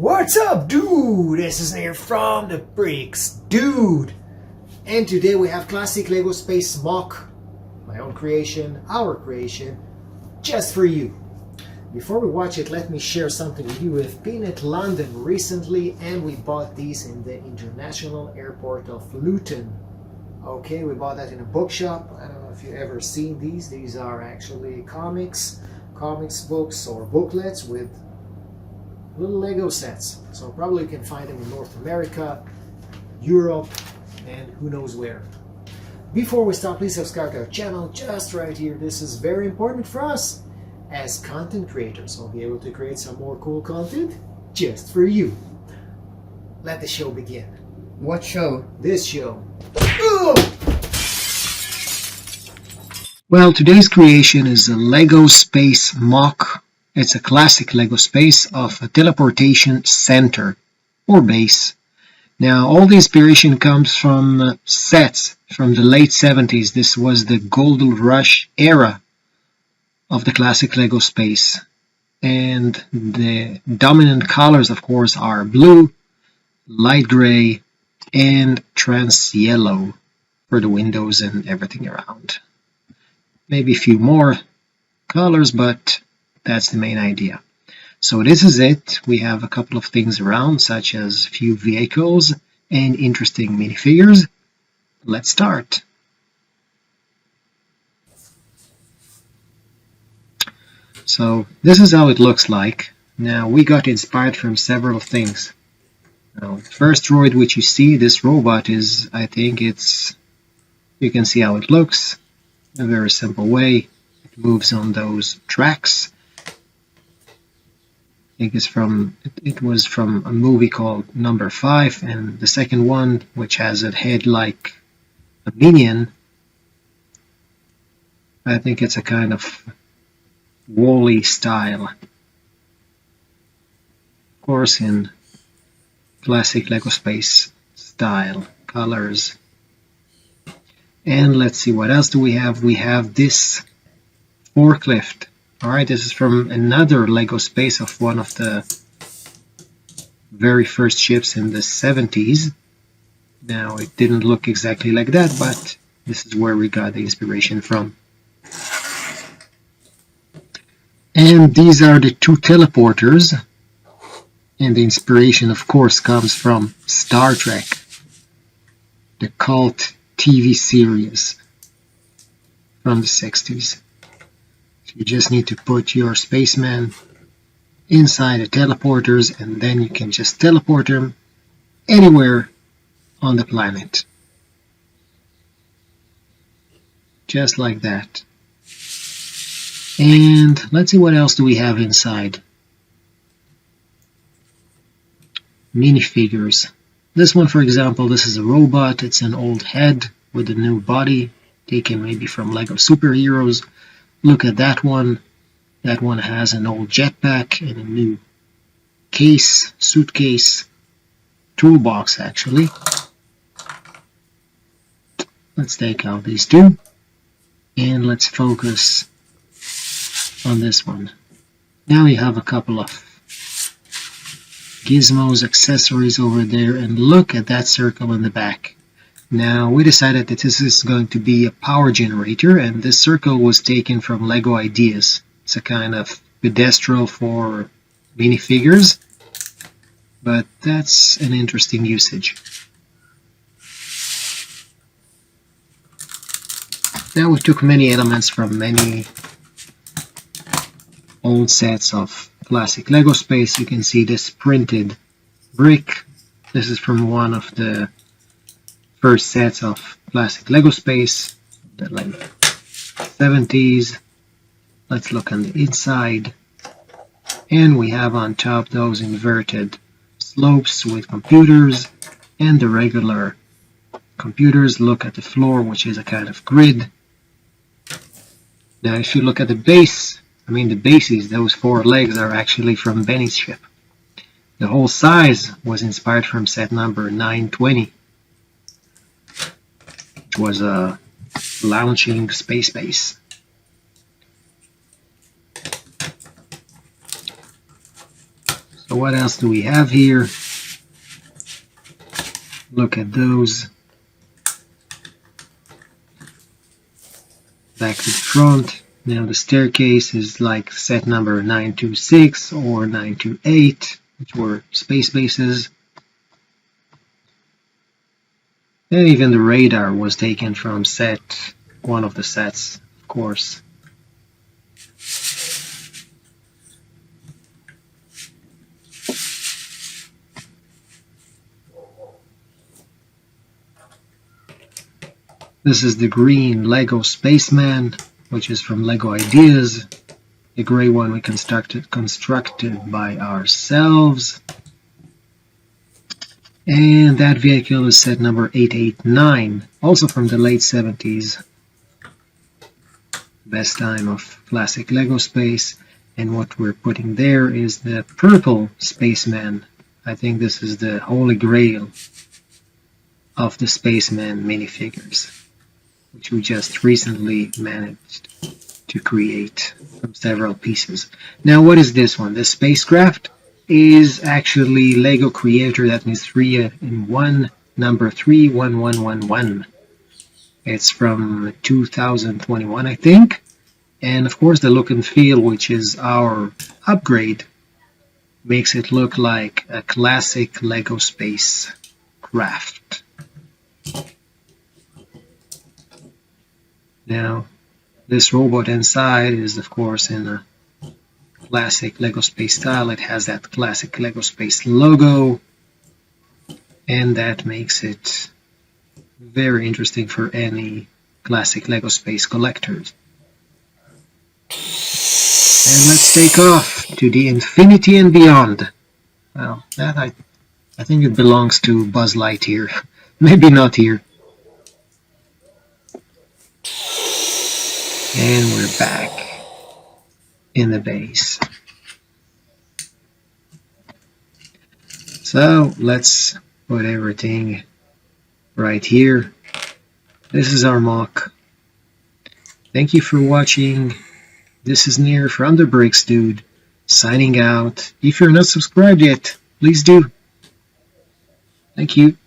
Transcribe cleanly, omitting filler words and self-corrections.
What's up, dude? This is Nair from the Bricks, dude. And today we have classic Lego Space MOC, my own creation, our creation, just for you. Before we watch it, let me share something with you. We've been at London recently and we bought these in the international airport of Luton. Okay, we bought that in a bookshop. I don't know if you've ever seen these. These are actually comics books or booklets with little Lego sets. So probably you can find them in North America, Europe, and who knows where. Before we start, please subscribe to our channel just right here. This is very important for us as content creators. We'll be able to create some more cool content just for you. Let the show begin. What show? This show. Well, today's creation is a Lego Space MOC. It's a classic Lego space of a teleportation center or base. Now, all the inspiration comes from sets from the late 70s. This was the Gold Rush era of the classic Lego space. And the dominant colors, of course, are blue, light gray, and trans yellow for the windows and everything around. Maybe a few more colors, but that's the main idea. So this is it. We have a couple of things around, such as a few vehicles and interesting minifigures. Let's start. So this is how it looks like. Now we got inspired from several things. Now, the first droid which you see, this robot is, I think you can see how it looks. A very simple way. It moves on those tracks. I think it was from a movie called Number 5, and the second one, which has a head like a minion, I think it's a kind of Wall-E style. Of course, in classic Lego space style, colors. And let's see, what else do we have? We have this forklift. Alright, this is from another Lego space of one of the very first ships in the 70s. Now, it didn't look exactly like that, but this is where we got the inspiration from. And these are the two teleporters. And the inspiration, of course, comes from Star Trek, the cult TV series from the 60s. You just need to put your spaceman inside the teleporters and then you can just teleport them anywhere on the planet. Just like that. And let's see, what else do we have inside? Minifigures. This one, for example, this is a robot. It's an old head with a new body, taken maybe from Lego superheroes. Look at that one. That one has an old jetpack and a new case, suitcase, toolbox actually. Let's take out these two and let's focus on this one. Now you have a couple of gizmos, accessories over there, and look at that circle in the back. Now we decided that this is going to be a power generator, and this circle was taken from Lego Ideas. It's a kind of pedestal for minifigures, but that's an interesting usage. Now we took many elements from many old sets of classic Lego space. You can see this printed brick. This is from one of the first sets of classic Lego space, the late 70s. Let's look on the inside. And we have on top those inverted slopes with computers and the regular computers. Look at the floor, which is a kind of grid. Now if you look at the base, the bases, those four legs are actually from Benny's ship. The whole size was inspired from set number 920, which was a launching space base. So what else do we have here? Look at those. Back to the front. Now the staircase is like set number 926 or 928, which were space bases. And even the radar was taken from one of the sets, of course. This is the green Lego spaceman, which is from Lego Ideas. The gray one we constructed by ourselves. And that vehicle is set number 889, also from the late 70s. Best time of classic Lego space. And what we're putting there is the purple spaceman. I think this is the holy grail of the spaceman minifigures, which we just recently managed to create from several pieces. Now, what is this one? The spacecraft is actually Lego Creator. That means 3 in 1, number 31111. It's from 2021, I think. And of course, the look and feel, which is our upgrade, makes it look like a classic Lego spacecraft. Now, this robot inside is, of course, in a classic Lego Space style. It has that classic Lego Space logo, and that makes it very interesting for any classic Lego Space collectors. And let's take off to the infinity and beyond. Well, that I think it belongs to Buzz Lightyear. Maybe not here. And we're back in the base. So let's put everything right here. This is our MOC. Thank you for watching. This is Nir from the Bricks Dude, signing out. If you're not subscribed yet, please do. Thank you.